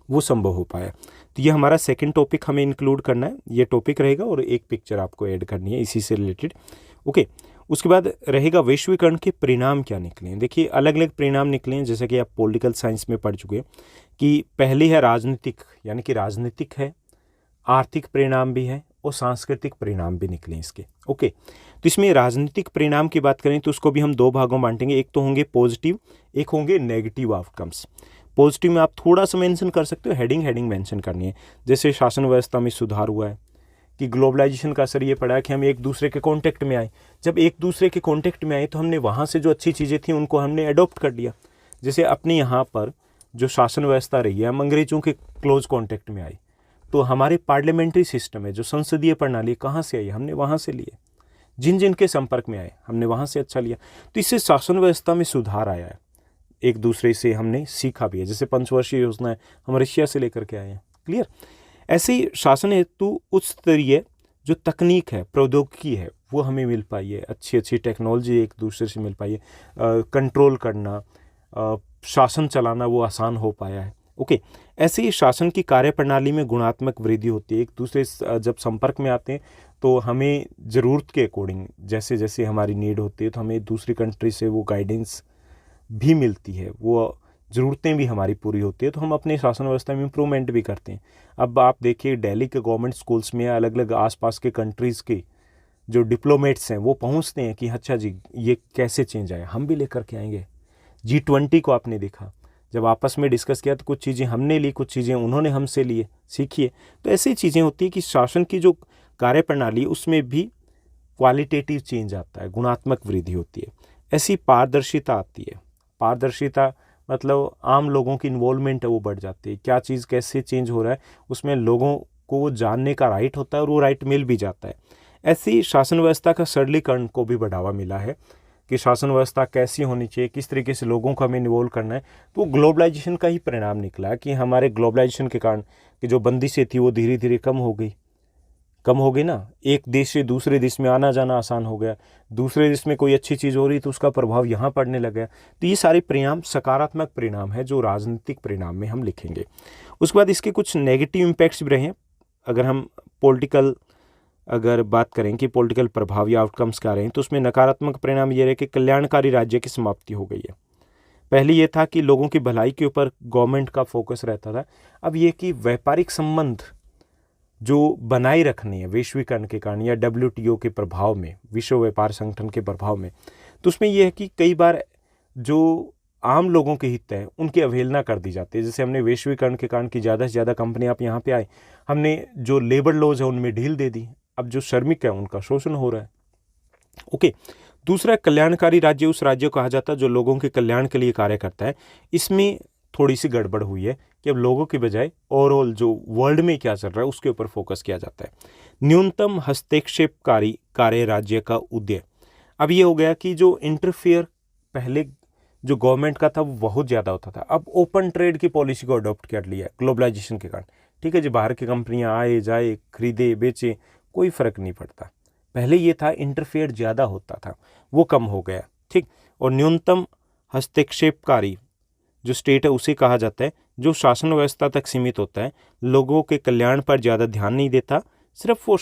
वो संभव हो पाया। तो ये हमारा सेकंड टॉपिक हमें इंक्लूड करना है, ये टॉपिक रहेगा, और एक पिक्चर आपको ऐड करनी है इसी से रिलेटेड। ओके, उसके बाद रहेगा वैश्वीकरण के परिणाम क्या निकले हैं। देखिए अलग अलग परिणाम निकले हैं, जैसे कि आप पॉलिटिकल साइंस में पढ़ चुके हैं कि पहले है राजनीतिक, यानी कि राजनीतिक है, आर्थिक परिणाम भी है और सांस्कृतिक परिणाम भी निकले इसके। ओके, तो इसमें राजनीतिक परिणाम की बात करें तो उसको भी हम दो भागों में बांटेंगे। एक तो होंगे पॉजिटिव, एक होंगे नेगेटिव आउटकम्स। पॉजिटिव में आप थोड़ा सा मेंशन कर सकते हो, हेडिंग मेंशन करनी है। जैसे शासन व्यवस्था में सुधार हुआ है, कि ग्लोबलाइजेशन का असर ये पड़ा है कि हम एक दूसरे के कांटेक्ट में आए। जब एक दूसरे के कांटेक्ट में आए तो हमने वहाँ से जो अच्छी चीज़ें थी उनको हमने अडॉप्ट कर लिया। जैसे अपने यहाँ पर जो शासन व्यवस्था रही है, हम अंग्रेजों के क्लोज कांटेक्ट में आए, तो हमारे पार्लियामेंट्री सिस्टम है, जो संसदीय प्रणाली, कहाँ से आई? हमने वहाँ से लिए। जिन जिन के संपर्क में आए हमने वहाँ से अच्छा लिया। तो इससे शासन व्यवस्था में सुधार आया है, एक दूसरे से हमने सीखा भी है। जैसे पंचवर्षीय योजना है, हम रशिया से लेकर के आए हैं। क्लियर? ऐसे ही शासन हेतु उच्च स्तरीय जो तकनीक है, प्रौद्योगिकी है, वो हमें मिल पाई है, अच्छी अच्छी टेक्नोलॉजी एक दूसरे से मिल पाई है, कंट्रोल करना, शासन चलाना वो आसान हो पाया है। ओके, ऐसे ही शासन की कार्यप्रणाली में गुणात्मक वृद्धि होती है। एक दूसरे जब संपर्क में आते हैं तो हमें ज़रूरत के अकॉर्डिंग जैसे जैसे हमारी नीड होती है तो हमें दूसरी कंट्री से वो गाइडेंस भी मिलती है, वो ज़रूरतें भी हमारी पूरी होती है, तो हम अपने शासन व्यवस्था में इम्प्रूवमेंट भी करते हैं। अब आप देखिए दिल्ली के गवर्नमेंट स्कूल्स में अलग अलग आसपास के कंट्रीज़ के जो डिप्लोमेट्स हैं वो पहुंचते हैं कि अच्छा जी ये कैसे चेंज आया, हम भी लेकर के आएंगे। G20 को आपने देखा, जब आपस में डिस्कस किया तो कुछ चीज़ें हमने ली, कुछ चीज़ें उन्होंने हमसे लिए, सीखिए। तो ऐसी चीज़ें होती है कि शासन की जो कार्यप्रणाली उसमें भी क्वालिटेटिव चेंज आता है, गुणात्मक वृद्धि होती है। ऐसी पारदर्शिता आती है। पारदर्शिता मतलब आम लोगों की इन्वॉल्वमेंट है वो बढ़ जाती है, क्या चीज़ कैसे चेंज हो रहा है उसमें लोगों को वो जानने का राइट होता है और वो राइट मिल भी जाता है। ऐसी शासन व्यवस्था का सरलीकरण को भी बढ़ावा मिला है कि शासन व्यवस्था कैसी होनी चाहिए, किस तरीके से लोगों को हमें इन्वॉल्व करना है। तो ग्लोबलाइजेशन का ही परिणाम निकला कि हमारे ग्लोबलाइजेशन के कारण कि जो बंदिशें थी वो धीरे धीरे कम हो गई ना। एक देश से दूसरे देश में आना जाना आसान हो गया, दूसरे देश में कोई अच्छी चीज़ हो रही तो उसका प्रभाव यहाँ पड़ने लगा। तो ये सारे परिणाम सकारात्मक परिणाम है जो राजनीतिक परिणाम में हम लिखेंगे। उसके बाद इसके कुछ नेगेटिव इम्पैक्ट्स भी रहे हैं। अगर हम अगर बात करें कि पॉलिटिकल प्रभाव या आउटकम्स क्या रहे हैं तो उसमें नकारात्मक परिणाम ये रहे कि कल्याणकारी राज्य की समाप्ति हो गई है। पहले ये था कि लोगों की भलाई के ऊपर गवर्नमेंट का फोकस रहता था, अब ये कि व्यापारिक संबंध जो बनाए रखने हैं वैश्वीकरण के कारण या WTO के प्रभाव में, विश्व व्यापार संगठन के प्रभाव में, तो उसमें यह है कि कई बार जो आम लोगों के हित है उनकी अवहेलना कर दी जाती है। जैसे हमने वैश्वीकरण के कारण कि ज़्यादा से ज़्यादा कंपनी आप यहाँ पे आए, हमने जो लेबर लॉज है उनमें ढील दे दी, अब जो श्रमिक है उनका शोषण हो रहा है। ओके, दूसरा कल्याणकारी राज्य उस राज्य को कहा जाता है जो लोगों के कल्याण के लिए कार्य करता है। इसमें थोड़ी सी गड़बड़ हुई है कि अब लोगों की बजाय ओवरऑल जो वर्ल्ड में क्या चल रहा है उसके ऊपर फोकस किया जाता है। न्यूनतम हस्तक्षेपकारी कार्य राज्य का उदय। अब ये हो गया कि जो इंटरफेयर पहले जो गवर्नमेंट का था वो बहुत ज़्यादा होता था, अब ओपन ट्रेड की पॉलिसी को अडॉप्ट कर लिया ग्लोबलाइजेशन के कारण। ठीक है जी, बाहर की कंपनियां आए जाए, खरीदे बेचे, कोई फ़र्क नहीं पड़ता। पहले ये था इंटरफेयर ज़्यादा होता था, वो कम हो गया। ठीक, और न्यूनतम हस्तक्षेपकारी जो स्टेट है उसे कहा जाता है जो शासन व्यवस्था तक सीमित होता है, लोगों के कल्याण पर ज़्यादा ध्यान नहीं देता, सिर्फ वो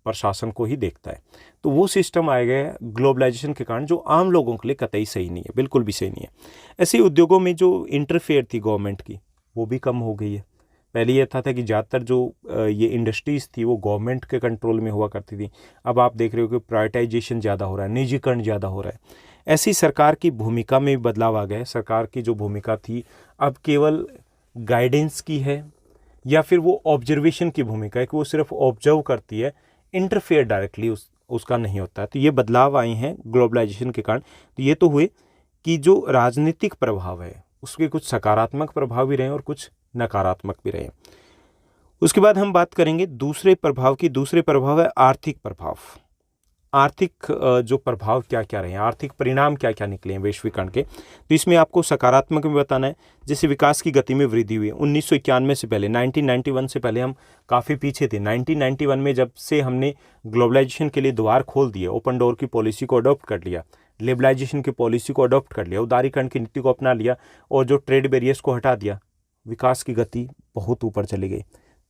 प्रशासन को ही देखता है। तो वो सिस्टम आ गया है ग्लोबलाइजेशन के कारण जो आम लोगों के लिए कतई सही नहीं है, बिल्कुल भी सही नहीं है। ऐसे उद्योगों में जो इंटरफेयर थी गवर्नमेंट की वो भी कम हो गई है। पहले ये था कि ज़्यादातर जो ये इंडस्ट्रीज़ थी वो गवर्नमेंट के कंट्रोल में हुआ करती थी, अब आप देख रहे हो कि प्राइवेटाइजेशन ज़्यादा हो रहा है, निजीकरण ज़्यादा हो रहा है। ऐसी सरकार की भूमिका में बदलाव आ गया है। सरकार की जो भूमिका थी अब केवल गाइडेंस की है या फिर वो ऑब्जर्वेशन की भूमिका है कि वो सिर्फ ऑब्जर्व करती है, इंटरफेयर डायरेक्टली उसका नहीं होता है। तो ये बदलाव आए हैं ग्लोबलाइजेशन के कारण। तो ये तो हुए कि जो राजनीतिक प्रभाव है उसके कुछ सकारात्मक प्रभाव भी रहे और कुछ नकारात्मक भी रहे। उसके बाद हम बात करेंगे दूसरे प्रभाव की। दूसरे प्रभाव है आर्थिक प्रभाव। आर्थिक जो प्रभाव क्या क्या रहे हैं, आर्थिक परिणाम क्या क्या निकले हैं वैश्वीकरण के, तो इसमें आपको सकारात्मक में बताना है। जैसे विकास की गति में वृद्धि हुई 1991 से पहले, 1991 से पहले हम काफ़ी पीछे थे। 1991 में जब से हमने ग्लोबलाइजेशन के लिए द्वार खोल दिए, ओपन डोर की पॉलिसी को अडॉप्ट कर लिया, लिबरलाइजेशन की पॉलिसी को अडॉप्ट कर लिया, उदारीकरण की नीति को अपना लिया और जो ट्रेड बैरियर्स को हटा दिया, विकास की गति बहुत ऊपर चली गई।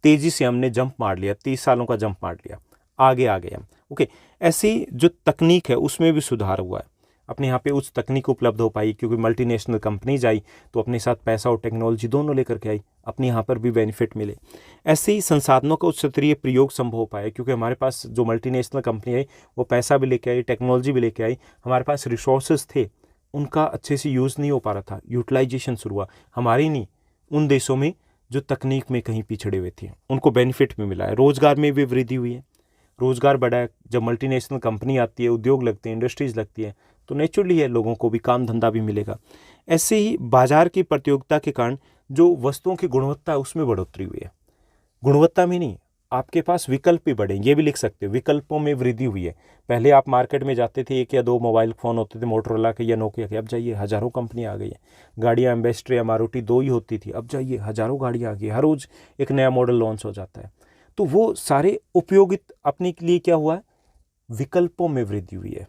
तेज़ी से हमने जंप मार लिया, 30 सालों का जंप मार लिया, आगे आ गए हम। ओके, ऐसी जो तकनीक है उसमें भी सुधार हुआ है। अपने यहाँ पे उच्च तकनीक उपलब्ध हो पाई क्योंकि मल्टीनेशनल कंपनीज आई तो अपने साथ पैसा और टेक्नोलॉजी दोनों लेकर के आई, अपने यहाँ पर भी बेनिफिट मिले। ऐसे ही संसाधनों का उच्च स्तरीय प्रयोग संभव हो पाया क्योंकि हमारे पास जो मल्टीनेशनल कंपनी आई वो पैसा भी लेके आई, टेक्नोलॉजी भी लेके आई, हमारे पास रिसोर्सेज थे, उनका अच्छे से यूज़ नहीं हो पा रहा था, यूटिलाइजेशन शुरू हुआ। हमारी नहीं, उन देशों में जो तकनीक में कहीं पिछड़े हुए थे उनको बेनिफिट भी मिला है। रोज़गार में भी वृद्धि हुई है, रोज़गार बढ़ा है। जब मल्टीनेशनल कंपनी आती है, उद्योग लगते हैं, इंडस्ट्रीज़ लगती है तो नेचुरली है लोगों को भी काम धंधा भी मिलेगा। ऐसे ही बाजार की प्रतियोगिता के कारण जो वस्तुओं की गुणवत्ता है उसमें बढ़ोतरी हुई है। गुणवत्ता में नहीं, आपके पास विकल्प भी बढ़े, ये भी लिख सकते हो, विकल्पों में वृद्धि हुई है। पहले आप मार्केट में जाते थे, 1 या 2 मोबाइल फ़ोन होते थे, मोटरोला के या नोकिया के, अब जाइए हज़ारों कंपनी आ गई है। गाड़ियाँ एम्बेसडर या मारुति 2 ही होती थी, अब जाइए हज़ारों गाड़ियाँ आ गई, हर रोज़ एक नया मॉडल लॉन्च हो जाता है। तो वो सारे उपयोगित अपने के लिए क्या हुआ है, विकल्पों में वृद्धि हुई है,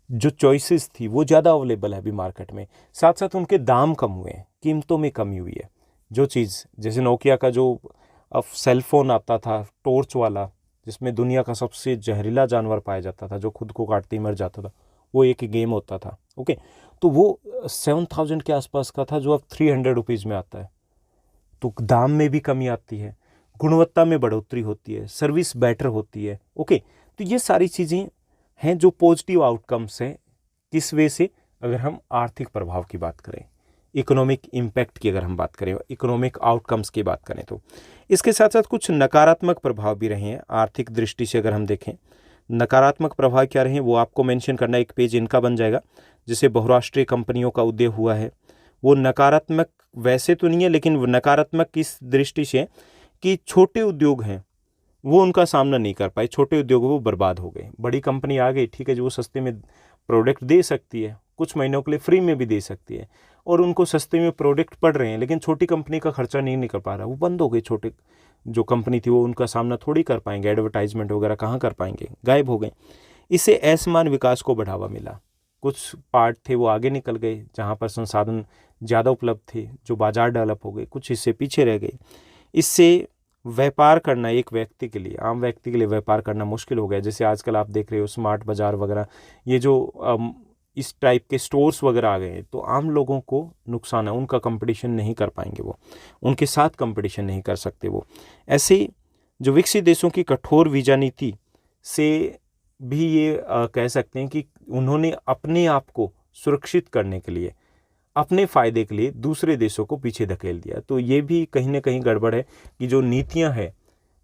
जो चॉइसेस थी वो ज़्यादा अवेलेबल है अभी मार्केट में, साथ साथ उनके दाम कम हुए हैं, कीमतों में कमी हुई है। जो चीज़ जैसे नोकिया का जो अब सेलफोन आता था टॉर्च वाला, जिसमें दुनिया का सबसे जहरीला जानवर पाया जाता था जो खुद को काटते ही मर जाता था, वो एक गेम होता था। ओके, तो वो 7,000 के आसपास का था, जो अब 300 रुपीज़ में आता है। तो दाम में भी कमी आती है, गुणवत्ता में बढ़ोतरी होती है, सर्विस बेटर होती है। ओके, तो ये सारी चीज़ें हैं जो पॉजिटिव आउटकम्स हैं। किस वे से, अगर हम आर्थिक प्रभाव की बात करें, इकोनॉमिक इम्पैक्ट की अगर हम बात करें, इकोनॉमिक आउटकम्स की बात करें, तो इसके साथ साथ कुछ नकारात्मक प्रभाव भी रहे हैं आर्थिक दृष्टि से। अगर हम देखें नकारात्मक प्रभाव क्या रहे हैं, वो आपको मेंशन करना, एक पेज इनका बन जाएगा, जिसे बहुराष्ट्रीय कंपनियों का उदय हुआ है। वो नकारात्मक वैसे तो नहीं है, लेकिन नकारात्मक किस दृष्टि से कि छोटे उद्योग हैं वो उनका सामना नहीं कर पाए, छोटे उद्योग वो बर्बाद हो गए। बड़ी कंपनी आ गई, ठीक है, जो वो सस्ते में प्रोडक्ट दे सकती है, कुछ महीनों के लिए फ्री में भी दे सकती है, और उनको सस्ते में प्रोडक्ट पड़ रहे हैं, लेकिन छोटी कंपनी का खर्चा नहीं निकल पा रहा, वो बंद हो गई। छोटे जो कंपनी थी वो उनका सामना थोड़ी कर पाएंगे, एडवर्टाइजमेंट वगैरह कहाँ कर पाएंगे, गायब हो गए। इससे असमान विकास को बढ़ावा मिला। कुछ पार्ट थे वो आगे निकल गए, जहाँ पर संसाधन ज़्यादा उपलब्ध थे, जो बाजार डेवलप हो गए, कुछ हिस्से पीछे रह गए। इससे व्यापार करना एक व्यक्ति के लिए, आम व्यक्ति के लिए व्यापार करना मुश्किल हो गया। जैसे आजकल आप देख रहे हो स्मार्ट बाजार वगैरह, ये जो इस टाइप के स्टोर्स वगैरह आ गए हैं, तो आम लोगों को नुकसान है, उनका कंपटीशन नहीं कर पाएंगे, वो उनके साथ कंपटीशन नहीं कर सकते वो। ऐसे जो विकसित देशों की कठोर वीजा नीति से भी ये कह सकते हैं कि उन्होंने अपने आप को सुरक्षित करने के लिए, अपने फ़ायदे के लिए दूसरे देशों को पीछे धकेल दिया। तो ये भी कहीं ना कहीं गड़बड़ है कि जो नीतियां हैं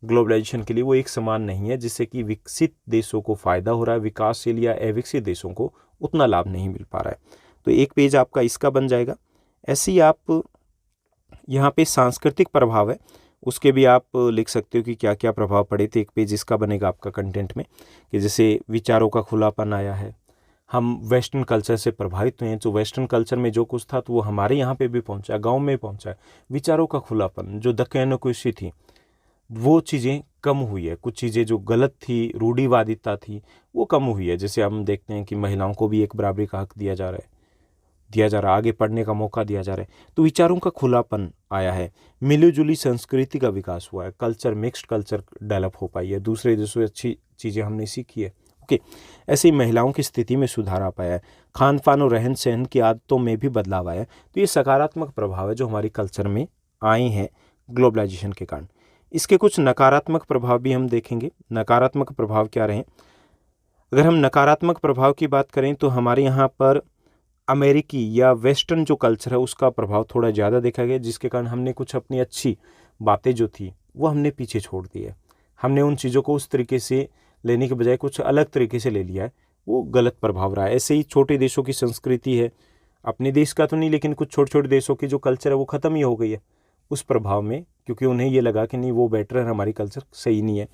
ग्लोबलाइजेशन के लिए वो एक समान नहीं है, जिससे कि विकसित देशों को फ़ायदा हो रहा है, विकासशील या अविकसित देशों को उतना लाभ नहीं मिल पा रहा है। तो एक पेज आपका इसका बन जाएगा। ऐसे ही आप यहाँ पे सांस्कृतिक प्रभाव है, उसके भी आप लिख सकते हो कि क्या क्या प्रभाव पड़े थे। एक पेज इसका बनेगा आपका कंटेंट में, कि जैसे विचारों का खुलापन आया है, हम वेस्टर्न कल्चर से प्रभावित हुए हैं, तो वेस्टर्न कल्चर में जो कुछ था तो वो हमारे यहाँ पे भी पहुँचा, गांव में पहुँचा। विचारों का खुलापन, जो दक्कनोकुशी थी वो चीज़ें कम हुई है, कुछ चीज़ें जो गलत थी, रूढ़िवादिता थी, वो कम हुई है। जैसे हम देखते हैं कि महिलाओं को भी एक बराबरी का हक दिया जा रहा है, आगे पढ़ने का मौका दिया जा रहा है। तो विचारों का खुलापन आया है, मिलीजुली संस्कृति का विकास हुआ है, कल्चर, मिक्स्ड कल्चर डेवलप हो पाई है, दूसरे देशों से अच्छी चीज़ें हमने सीखी है। ओके, ऐसे ही महिलाओं की स्थिति में सुधार आ पाया है, खान पान और रहन सहन की आदतों में भी बदलाव आया है। तो ये सकारात्मक प्रभाव है जो हमारी कल्चर में आए हैं ग्लोबलाइजेशन के कारण। इसके कुछ नकारात्मक प्रभाव भी हम देखेंगे। नकारात्मक प्रभाव क्या रहे? अगर हम नकारात्मक प्रभाव की बात करें तो हमारे यहाँ पर अमेरिकी या वेस्टर्न जो कल्चर है उसका प्रभाव थोड़ा ज़्यादा देखा गया, जिसके कारण हमने कुछ अपनी अच्छी बातें जो थी वो हमने पीछे छोड़ दी है। हमने उन चीज़ों को उस तरीके से लेने के बजाय कुछ अलग तरीके से ले लिया है, वो गलत प्रभाव रहा है। ऐसे ही छोटे देशों की संस्कृति है, अपने देश का तो नहीं, लेकिन कुछ छोटे छोटे देशों की जो कल्चर है वो ख़त्म ही हो गई है उस प्रभाव में, क्योंकि उन्हें ये लगा कि नहीं वो बेटर है, हमारी कल्चर सही नहीं है।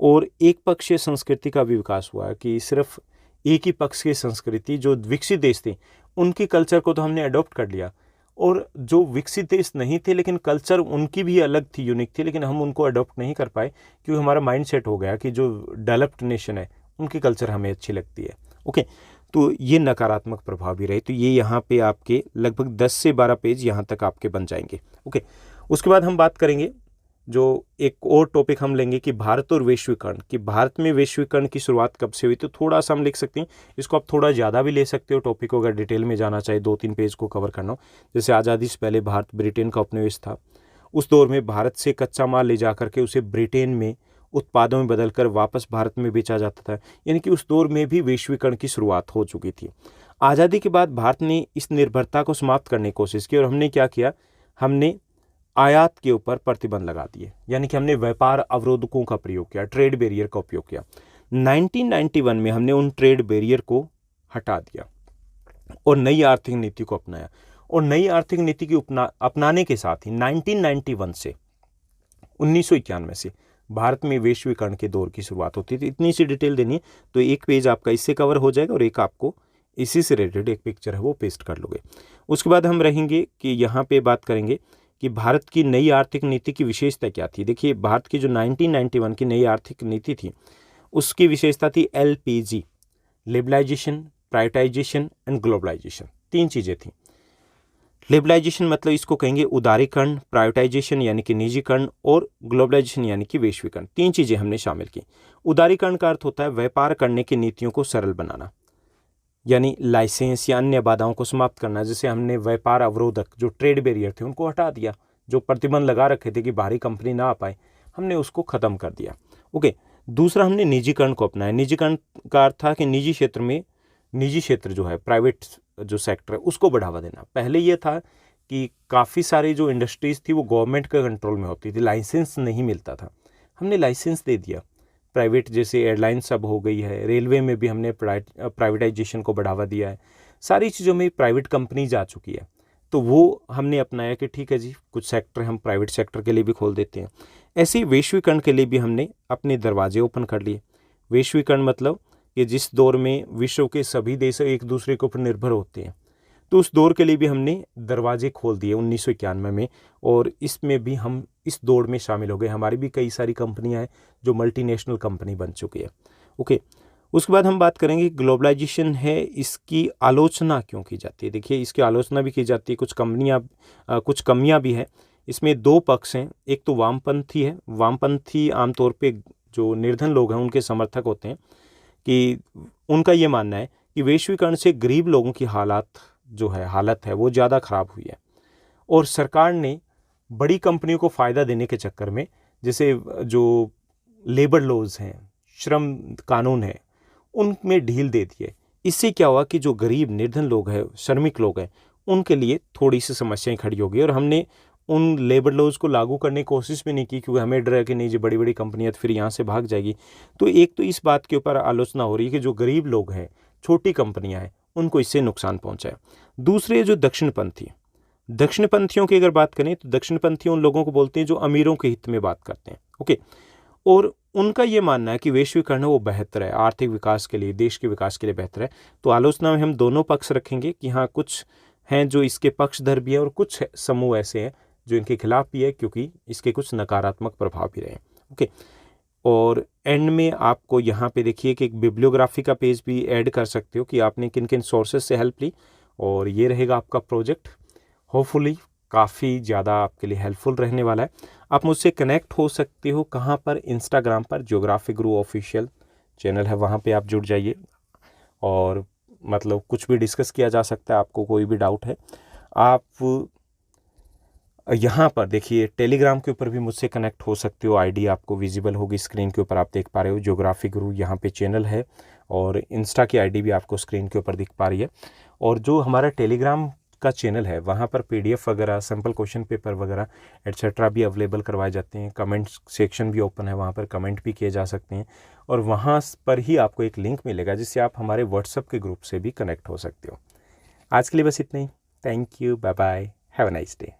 और एक पक्षीय संस्कृति का भी विकास हुआ है कि सिर्फ एक ही पक्ष की संस्कृति, जो विकसित देश थे उनकी कल्चर को तो हमने अडॉप्ट कर लिया, और जो विकसित देश नहीं थे लेकिन कल्चर उनकी भी अलग थी, यूनिक थी, लेकिन हम उनको अडॉप्ट नहीं कर पाए, क्योंकि हमारा माइंड सेट हो गया कि जो डेवलप्ड नेशन है उनकी कल्चर हमें अच्छी लगती है। ओके, तो ये नकारात्मक प्रभाव भी रहे। तो ये यहाँ पे आपके लगभग 10 से 12 पेज यहाँ तक आपके बन जाएंगे। ओके, उसके बाद हम बात करेंगे, जो एक और टॉपिक हम लेंगे कि भारत और वैश्वीकरण, कि भारत में वैश्वीकरण की शुरुआत कब से हुई। तो थोड़ा सा हम लिख सकते हैं, इसको आप थोड़ा ज़्यादा भी ले सकते हो, टॉपिक को अगर डिटेल में जाना चाहे 2-3 पेज को कवर करना हो। जैसे आज़ादी से पहले भारत ब्रिटेन का उपनिवेश था, उस दौर में भारत से कच्चा माल ले जा करके उसे ब्रिटेन में उत्पादों में बदलकर वापस भारत में बेचा जाता था, यानी कि उस दौर में भी वैश्वीकरण की शुरुआत हो चुकी थी। आज़ादी के बाद भारत ने इस निर्भरता को समाप्त करने की कोशिश की, और हमने क्या किया, हमने आयात के ऊपर प्रतिबंध लगा दिए, यानी कि हमने व्यापार अवरोधकों का प्रयोग किया, ट्रेड बैरियर का उपयोग किया। 1991 में हमने उन ट्रेड बैरियर को हटा दिया और नई आर्थिक नीति को अपनाया, और नई आर्थिक नीति की अपनाने के साथ ही 1991 से 1991 से भारत में वैश्वीकरण के दौर की शुरुआत होती थी। इतनी सी डिटेल देनी है तो एक पेज आपका इससे कवर हो जाएगा, और एक आपको इसी से रिलेटेड एक पिक्चर है वो पेस्ट कर लोगे। उसके बाद हम रहेंगे कि यहाँ पे बात करेंगे कि भारत की नई आर्थिक नीति की विशेषता क्या थी। देखिए, भारत की जो 1991 की नई आर्थिक नीति थी उसकी विशेषता थी LPG, liberalization, privatization and globalization. 3 चीज़ें थी। लिबरलाइजेशन मतलब इसको कहेंगे उदारीकरण, प्राइवेटाइजेशन यानी कि निजीकरण, और ग्लोबलाइजेशन यानी कि वैश्वीकरण। 3 चीज़ें हमने शामिल की। उदारीकरण का अर्थ होता है व्यापार करने की नीतियों को सरल बनाना, यानी लाइसेंस या अन्य बाधाओं को समाप्त करना। जैसे हमने व्यापार अवरोधक, जो ट्रेड बैरियर थे, उनको हटा दिया। जो प्रतिबंध लगा रखे थे कि बाहरी कंपनी ना आ पाए, हमने उसको खत्म कर दिया। ओके। दूसरा, हमने निजीकरण को अपनाया। निजीकरण का अर्थ था कि निजी क्षेत्र जो है, प्राइवेट जो सेक्टर है, उसको बढ़ावा देना। पहले ये था कि काफ़ी सारी जो इंडस्ट्रीज थी वो गवर्नमेंट के कंट्रोल में होती थी, लाइसेंस नहीं मिलता था। हमने लाइसेंस दे दिया। प्राइवेट जैसे एयरलाइंस अब हो गई है, रेलवे में भी हमने प्राइवेटाइजेशन को बढ़ावा दिया है। सारी चीज़ों में प्राइवेट कंपनी जा चुकी है, तो वो हमने अपनाया कि ठीक है जी, कुछ सेक्टर हम प्राइवेट सेक्टर के लिए भी खोल देते हैं। ऐसे ही वैश्वीकरण के लिए भी हमने अपने दरवाजे ओपन कर लिए। वैश्वीकरण मतलब कि जिस दौर में विश्व के सभी देश एक दूसरे के ऊपर निर्भर होते हैं, तो उस दौर के लिए भी हमने दरवाजे खोल दिए 1991 में, और इसमें भी हम इस दौड़ में शामिल हो गए। हमारी भी कई सारी कंपनियां हैं जो मल्टीनेशनल कंपनी बन चुकी है। ओके। उसके बाद हम बात करेंगे ग्लोबलाइजेशन है, इसकी आलोचना क्यों की जाती है। देखिए, इसकी आलोचना भी की जाती है, कुछ कमियां भी है। इसमें 2 पक्ष हैं। एक तो वामपंथी है। वामपंथी आमतौर पर जो निर्धन लोग हैं उनके समर्थक होते हैं, कि उनका ये मानना है कि वैश्वीकरण से गरीब लोगों की हालत है वो ज़्यादा ख़राब हुई है, और सरकार ने बड़ी कंपनियों को फ़ायदा देने के चक्कर में, जैसे जो लेबर लॉज हैं, श्रम कानून है, उनमें ढील दे दी है। इससे क्या हुआ कि जो गरीब निर्धन लोग हैं, श्रमिक लोग हैं, उनके लिए थोड़ी सी समस्याएं खड़ी हो गई, और हमने उन लेबर लॉज को लागू करने की कोशिश भी नहीं की, क्योंकि हमें डर है कि नहीं जी, बड़ी बड़ी कंपनियां तो फिर यहाँ से भाग जाएगी। तो एक तो इस बात के ऊपर आलोचना हो रही है कि जो गरीब लोग हैं, छोटी कंपनियां हैं, उनको इससे नुकसान पहुंचा है। दूसरे जो दक्षिणपंथियों की अगर बात करें, तो दक्षिणपंथी उन लोगों को बोलते हैं जो अमीरों के हित में बात करते हैं। ओके। और उनका ये मानना है कि वैश्वीकरण है वो बेहतर है, आर्थिक विकास के लिए, देश के विकास के लिए बेहतर है। तो आलोचना में हम दोनों पक्ष रखेंगे कि हाँ, कुछ हैं जो इसके पक्षधर भी है, और कुछ समूह ऐसे हैं जो इनके खिलाफ भी है, क्योंकि इसके कुछ नकारात्मक प्रभाव भी रहे। ओके। और एंड में आपको यहाँ पे देखिए कि एक बिब्लियोग्राफी का पेज भी ऐड कर सकते हो कि आपने किन किन सोर्सेज से हेल्प ली, और ये रहेगा आपका प्रोजेक्ट। होपफुली काफ़ी ज़्यादा आपके लिए हेल्पफुल रहने वाला है। आप मुझसे कनेक्ट हो सकते हो कहाँ पर? इंस्टाग्राम पर ज्योग्राफी गुरु ऑफिशियल चैनल है, वहाँ पे आप जुड़ जाइए, और मतलब कुछ भी डिस्कस किया जा सकता है। आपको कोई भी डाउट है, आप यहाँ पर देखिए टेलीग्राम के ऊपर भी मुझसे कनेक्ट हो सकते हो। आईडी आपको विजिबल होगी स्क्रीन के ऊपर, आप देख पा रहे हो, ज्योग्राफी गुरु यहाँ पे चैनल है, और इंस्टा की आईडी भी आपको स्क्रीन के ऊपर दिख पा रही है। और जो हमारा टेलीग्राम का चैनल है, वहाँ पर PDF वगैरह, सिंपल क्वेश्चन पेपर वगैरह एट्सेट्रा भी अवेलेबल करवाए जाते हैं। कमेंट सेक्शन भी ओपन है, वहाँ पर कमेंट भी किए जा सकते हैं, और वहाँ पर ही आपको एक लिंक मिलेगा जिससे आप हमारे व्हाट्सएप के ग्रुप से भी कनेक्ट हो सकते हो। आज के लिए बस इतना ही। Thank you, bye bye, have a nice day.